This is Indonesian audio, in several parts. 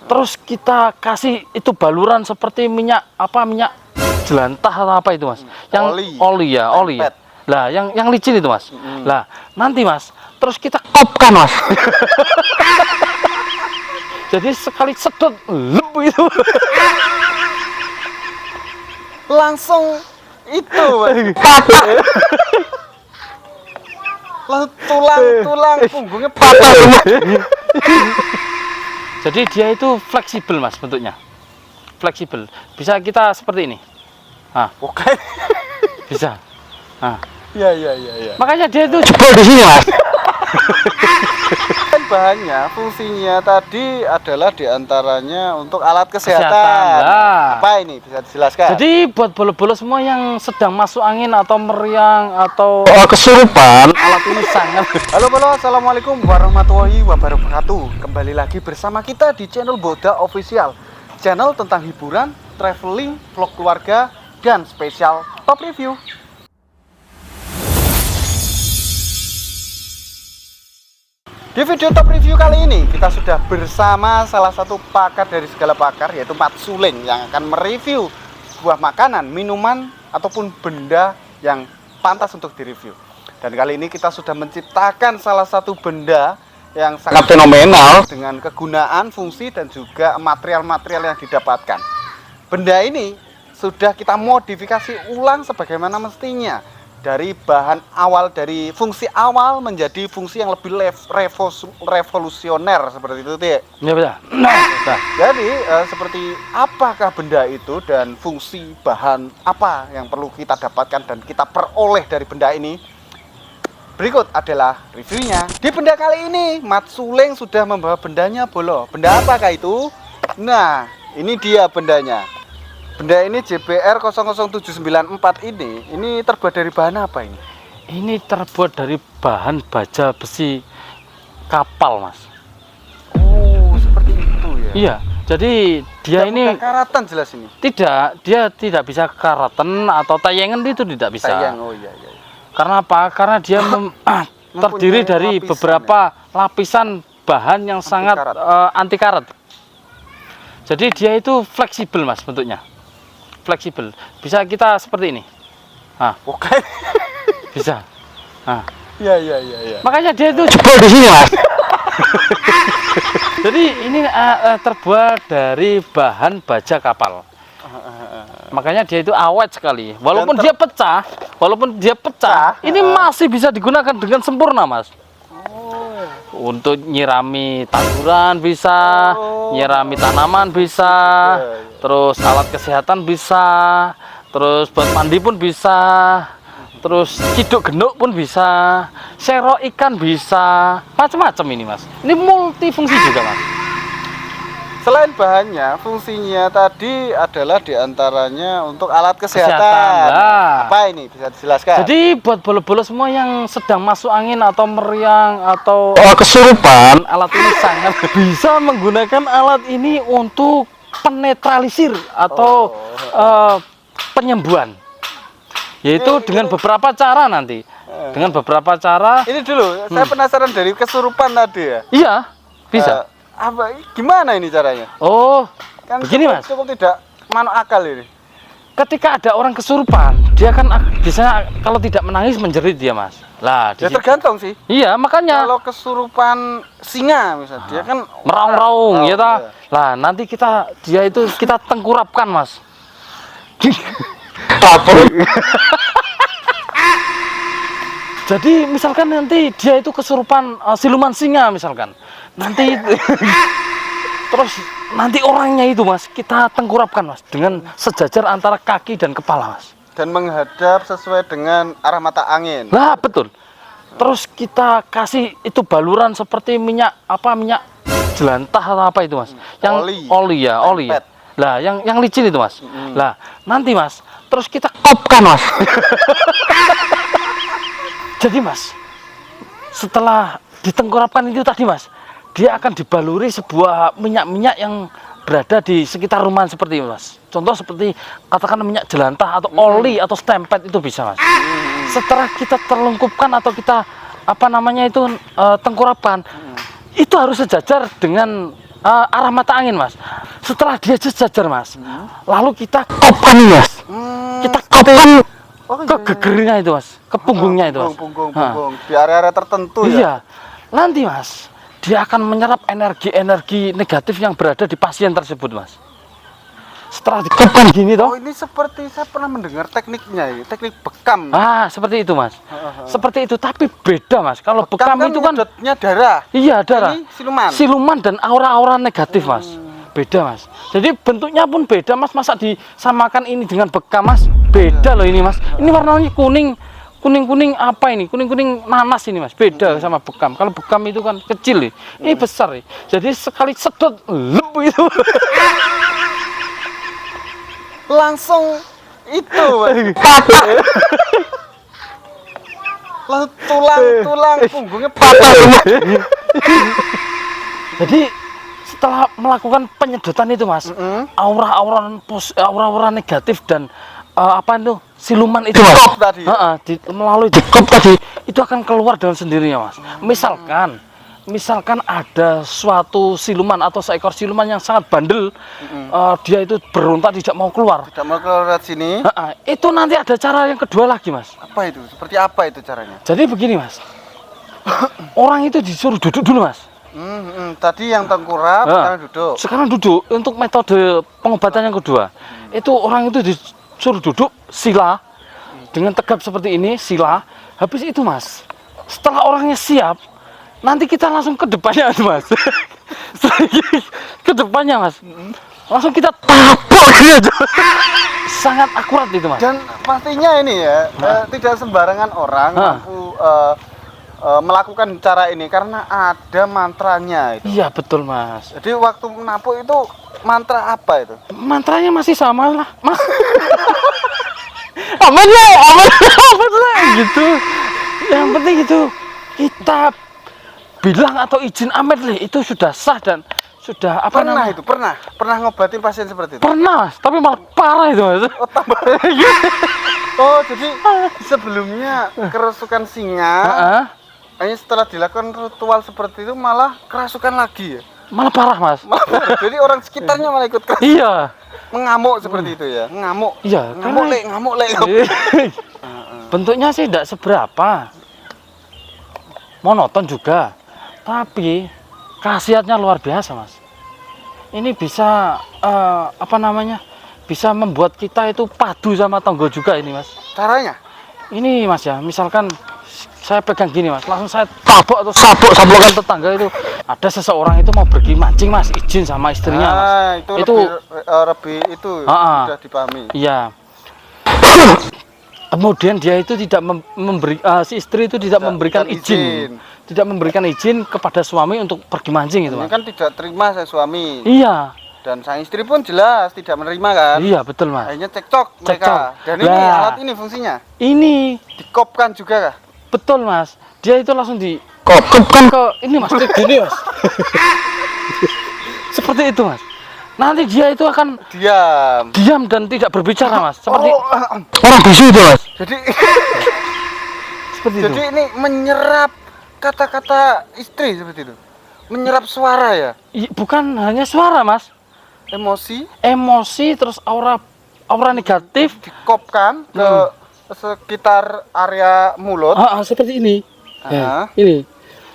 Terus kita kasih itu baluran seperti minyak jelantah atau apa itu mas? Yang oli ya, oli ya. Lah, yang licin itu mas. Lah, nanti mas, terus kita kopkan mas. Jadi sekali sedot, lep itu. Langsung itu patah. Langsung tulang punggungnya patah. Jadi dia itu fleksibel mas bentuknya, fleksibel. Bisa kita seperti ini. Nah, Oke. bisa. Nah, Ya. makanya dia itu jebol di sini mas. Kan bahannya, fungsinya tadi adalah diantaranya untuk alat kesehatan. Lah. Apa ini bisa dijelaskan? Jadi buat bolo-bolo semua yang sedang masuk angin atau meriang atau kesurupan, alat ini sangat. Halo, assalamualaikum warahmatullahi wabarakatuh. Kembali lagi bersama kita di channel Boda Official, channel tentang hiburan, traveling, vlog keluarga, dan spesial top review. Di video top review kali ini kita sudah bersama salah satu pakar dari segala pakar, yaitu Mat Suleng, yang akan mereview sebuah makanan, minuman, ataupun benda yang pantas untuk direview. Dan kali ini kita sudah menciptakan salah satu benda yang sangat fenomenal dengan kegunaan, fungsi, dan juga material-material yang didapatkan. Benda ini sudah kita modifikasi ulang sebagaimana mestinya, dari bahan awal, dari fungsi awal menjadi fungsi yang lebih revolusioner seperti itu, Tik. Ya betul. Nah. Jadi seperti apakah benda itu dan fungsi bahan apa yang perlu kita dapatkan dan kita peroleh dari benda ini? Berikut adalah reviewnya. Di benda kali ini, Mat Suleng sudah membawa bendanya, Bolo. Benda apakah itu? Nah, ini dia bendanya. Benda ini JBR 00794 ini terbuat dari bahan apa ini? Ini terbuat dari bahan baja besi kapal, mas. Oh, seperti itu ya. Iya. Jadi dia ini karatan jelas ini. tidak, dia tidak bisa karatan atau tayangan, itu tidak bisa. Tayang, oh iya. Karena apa? Karena dia terdiri dari lapisan, beberapa lapisan bahan yang sangat anti karat. Jadi dia itu fleksibel, mas, bentuknya. Fleksibel. Bisa kita seperti ini. Nah, Oke. bisa. Nah, Iya. makanya dia itu jebol di sini, mas. Jadi ini terbuat dari bahan baja kapal. Makanya dia itu awet sekali. Walaupun dia pecah, ini masih bisa digunakan dengan sempurna, mas. Untuk nyirami tanduran bisa, nyirami tanaman bisa, terus alat kesehatan bisa, terus buat mandi pun bisa, terus ciduk genuk pun bisa, serok ikan bisa, macam-macam ini, mas. Ini multifungsi juga, mas. Selain bahannya, fungsinya tadi adalah diantaranya untuk alat kesehatan. Lah. Apa ini bisa dijelaskan? Jadi buat bolo-bolo semua yang sedang masuk angin atau meriang atau kesurupan, alat ini sangat bisa menggunakan alat ini untuk penetralisir atau penyembuhan. Yaitu dengan beberapa cara nanti. Dengan beberapa cara. Ini dulu, saya penasaran dari kesurupan tadi ya. Iya, bisa. Gimana ini caranya? Oh, Kan begini, mas. cukup tidak masuk akal ini. Ketika ada orang kesurupan, dia kan biasanya kalau tidak menangis menjerit dia, mas. Lah, Ya tergantung sih. iya, makanya Kalau kesurupan singa misalnya, dia kan meraung-raung, ya ta? iya. Lah, nanti dia itu kita tengkurapkan, mas. Jadi misalkan nanti dia itu kesurupan siluman singa misalkan. Nanti terus nanti orangnya itu, mas, kita tengkurapkan, mas, dengan sejajar antara kaki dan kepala, mas. Dan menghadap sesuai dengan arah mata angin. Lah, betul. Terus kita kasih itu baluran seperti minyak jelantah atau apa itu, mas? Yang oli ya. Lah, yang licin itu, mas. Lah, nanti, mas, terus kita kopkan, mas. Jadi, mas, setelah ditengkurapkan itu tadi, mas, dia akan dibaluri sebuah minyak-minyak yang berada di sekitar rumah seperti itu, mas. Contoh seperti katakan minyak jelantah atau oli atau stempet itu bisa, mas. Setelah kita terlengkupkan atau kita tengkurapkan, itu harus sejajar dengan arah mata angin, Mas. Setelah dia sejajar, Mas, lalu kita kopkan, Mas. Kita kopkan ke gegernya itu, Mas, ke punggungnya itu, Mas. Punggung di area-area tertentu ya. Iya. Nanti, Mas, dia akan menyerap energi-energi negatif yang berada di pasien tersebut, Mas. Setelah dikopkan gini toh. Oh, ini seperti saya pernah mendengar tekniknya ya, teknik bekam. Seperti itu, Mas. Seperti itu, tapi beda, Mas. Kalau bekam itu kan nyedotnya darah. iya, darah. Ini siluman. Siluman dan aura-aura negatif, Mas. Beda, Mas. Jadi bentuknya pun beda, Mas. Masa disamakan ini dengan bekam, Mas? Beda loh ini, Mas. Ini warnanya kuning. Kuning-kuning apa ini? Kuning-kuning nanas ini, Mas. Beda sama bekam. Kalau bekam itu kan kecil nih. Ini besar nih. Jadi sekali sedot lep itu. Langsung itu patah. Langsung tulang punggungnya patah. Jadi setelah melakukan penyedotan itu, Mas, aura-aura negatif dan apa itu siluman itu, Mas, melalui dikop tadi itu akan keluar dengan sendirinya, Mas. Misalkan ada suatu siluman atau seekor siluman yang sangat bandel, dia itu berontak tidak mau keluar dari sini. Itu nanti ada cara yang kedua lagi, Mas. Apa itu? Seperti apa itu caranya? Jadi begini, Mas. Orang itu disuruh duduk dulu, Mas. Tadi yang tengkurap, sekarang duduk. Sekarang duduk. Untuk metode pengobatan yang kedua, itu orang itu disuruh duduk sila dengan tegap seperti ini, sila. Habis itu, Mas, setelah orangnya siap, nanti kita langsung ke depannya, Mas. Ke depannya, Mas. Langsung kita tabok gitu. Sangat akurat itu, Mas. Dan pastinya ini ya, tidak sembarangan orang mampu melakukan cara ini karena ada mantranya itu. Iya, betul, Mas. Jadi waktu menapuk itu mantra apa itu? Mantranya masih sama lah, Mas. aman lah, gitu. Yang penting itu kita bilang atau izin amet lah, itu sudah sah dan sudah apa namanya? Pernah ngobatin pasien seperti itu? Pernah, Mas, tapi malah parah itu, Mas. Oh, tambah. Oh, jadi sebelumnya kerasukan singa, hanya setelah dilakukan ritual seperti itu malah kerasukan lagi ya? Malah parah, Mas. Jadi orang sekitarnya malah ikut kerasukan. Iya. Mengamuk seperti itu ya? Ngamuk. Iya. Ngamuk lek. Bentuknya sih tidak seberapa. Monoton juga. Tapi khasiatnya luar biasa, Mas. Ini bisa bisa membuat kita itu padu sama tonggo juga ini, Mas. Caranya? Ini, Mas, ya, misalkan saya pegang gini, Mas, langsung saya tabok atau sablokan tetangga itu. Ada seseorang itu mau pergi mancing, Mas, izin sama istrinya, Mas. Itu lebih sudah dipahami. Iya. Kemudian dia itu tidak si istri itu tidak memberikan izin. Tidak memberikan izin kepada suami untuk pergi mancing itu, Mas. Ini kan tidak terima saya suami. Iya. Dan sang istri pun jelas tidak menerima kan? Iya, betul, Mas. Akhirnya cekcok mereka. Dan ini alat ini fungsinya. Ini dikopkan juga kah? Betul, Mas. Dia itu langsung dikopkan ke ini, Mas, gini, Mas. Seperti itu, Mas. Nanti dia itu akan diam dan tidak berbicara, Mas. Seperti orang bisu itu, Mas. Jadi seperti itu. Jadi ini menyerap kata-kata istri seperti itu. Menyerap suara ya? Bukan hanya suara, Mas. Emosi terus aura negatif dikopkan ke sekitar area mulut. Seperti ini. Ini.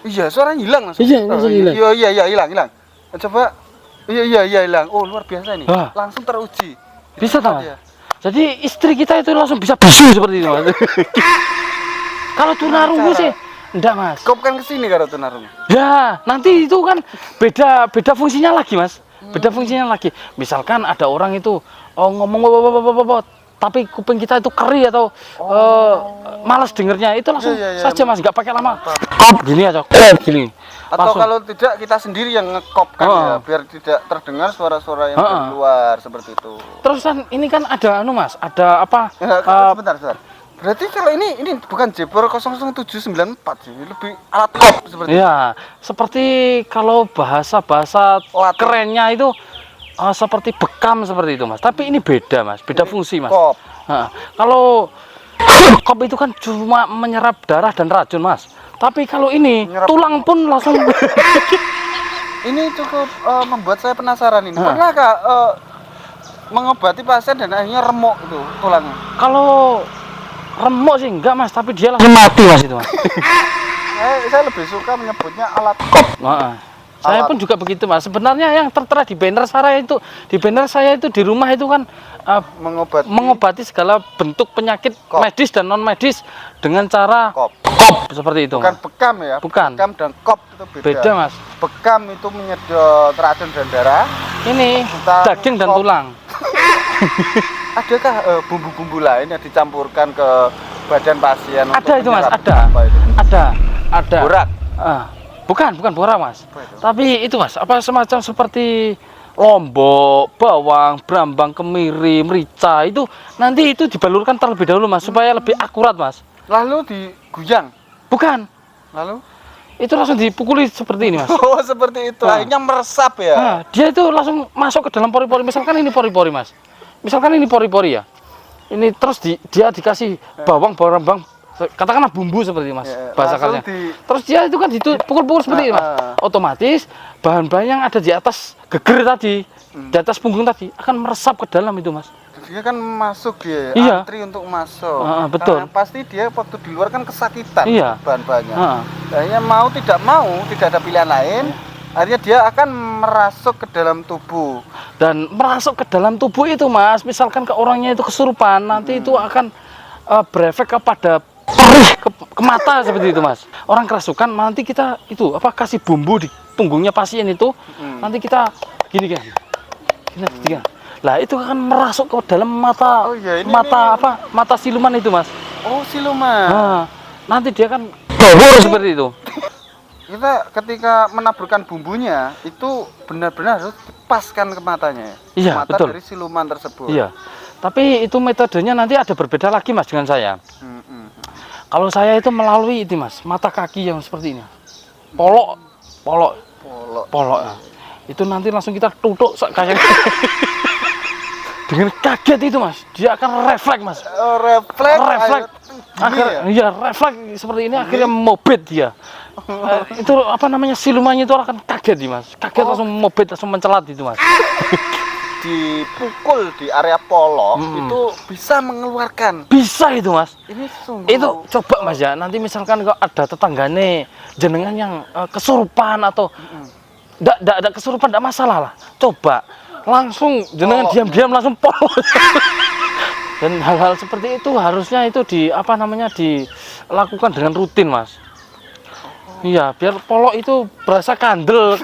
Iya, suaranya hilang langsung. Iya, langsung hilang. Iya, hilang. Coba. Iya, hilang. Oh, luar biasa ini. Langsung teruji. Bisa tak? Jadi istri kita itu langsung bisa bisu seperti itu, Mas. Kalau tunarungu sih enggak, Mas. Kopkan ke sini kalau tunarungu. Ya, nanti itu kan beda fungsinya lagi, Mas. Beda fungsinya lagi. Misalkan ada orang itu ngomong tapi kuping kita itu keri atau malas dengernya, itu langsung saja, Mas, nggak pakai lama. Kop gini aja. Gini. Atau langsung. Kalau tidak kita sendiri yang ngekopkan ya, biar tidak terdengar suara-suara yang keluar seperti itu. Terus kan ini kan ada Mas, ada apa? Sebentar. Berarti kalau ini bukan Jebor 00794 sih, lebih alat kop seperti itu. Iya, seperti kalau bahasa kerennya itu seperti bekam seperti itu, Mas. Tapi ini beda, Mas. Beda fungsi, Mas. Kop. Kalau kop itu kan cuma menyerap darah dan racun, Mas. Tapi kalau ini tulang pun langsung Ini cukup membuat saya penasaran ini. Pernahkah mengobati pasien dan akhirnya remuk itu tulangnya? Kalau remuk sih enggak Mas, tapi dia langsung mati Mas itu Mas. Saya lebih suka menyebutnya alat kop. Saya pun juga begitu Mas. Sebenarnya yang tertera di banner saya itu di rumah itu kan mengobati segala bentuk penyakit medis dan non medis dengan cara kop seperti itu. Bukan Mas. bekam ya? Bukan. Bekam dan kop itu beda. Beda Mas. Bekam itu menyedot racun dan darah. Ini daging dan tulang. Adakah bumbu-bumbu lain yang dicampurkan ke badan pasien? Ada itu Mas, ada. Ada. Borak. Bukan borak Mas. Tapi itu Mas, apa semacam seperti lombok, bawang, brambang, kemiri, merica itu nanti itu dibalurkan terlebih dahulu Mas supaya lebih akurat Mas. Lalu diguyang? Bukan. Lalu? Itu langsung dipukuli seperti ini Mas. Oh seperti itu, akhirnya meresap ya? Dia itu langsung masuk ke dalam pori-pori. Misalkan ini pori-pori Mas. Misalkan ini pori-pori ya. Ini terus dia dikasih bawang, brambang, katakanlah bumbu seperti Mas bahasa kasarnya. Terus dia itu kan dipukul-pukul seperti ini Mas. Otomatis bahan-bahan yang ada di atas geger tadi, di atas punggung tadi akan meresap ke dalam itu Mas. Dia kan masuk dia, antri untuk masuk. Betul. Nah, pasti dia waktu di luar kan kesakitan bahan-bahannya. Akhirnya mau tidak ada pilihan lain. Akhirnya dia akan merasuk ke dalam tubuh. Dan merasuk ke dalam tubuh itu Mas, misalkan ke orangnya itu kesurupan, nanti itu akan berefek kepada perih ke mata seperti itu Mas. Orang kerasukan nanti kita itu kasih bumbu di punggungnya pasien itu, nanti kita gini. Lah itu akan merasuk ke dalam mata mata siluman itu Mas. Oh siluman. Nanti dia kan gawur seperti itu. Kita ketika menaburkan bumbunya itu benar-benar harus dipaskan ke matanya. Iya, mata betul. Dari siluman tersebut. Iya. Tapi itu metodenya nanti ada berbeda lagi Mas dengan saya. Kalau saya itu melalui itu Mas, mata kaki yang seperti ini. Polok. Ya. Itu nanti langsung kita tutup kayak dengan kaget itu Mas, dia akan refleks Mas. Refleks. Refleks seperti ini akhirnya mobet dia. Itu silumannya itu akan kaget nih Mas. Kaget langsung mobet, langsung mencelat itu Mas. Dipukul di area polok itu bisa mengeluarkan. Bisa itu Mas. Ini sungguh. Itu coba Mas ya. Nanti misalkan kalau ada tetanggane jenengan yang kesurupan atau enggak ada kesurupan enggak masalah lah. Coba langsung jenengan diam-diam langsung polok. Dan hal-hal seperti itu harusnya itu dilakukan dengan rutin Mas. Iya, biar polok itu berasa kandel.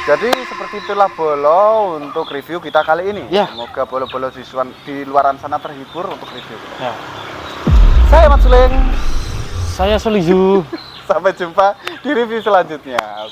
Jadi seperti itulah Bolo untuk review kita kali ini. Ya. Semoga bolo-bolo di luaran sana terhibur untuk review kita. Ya. Saya Mat Suleng. Saya Solihu. Sampai jumpa di review selanjutnya.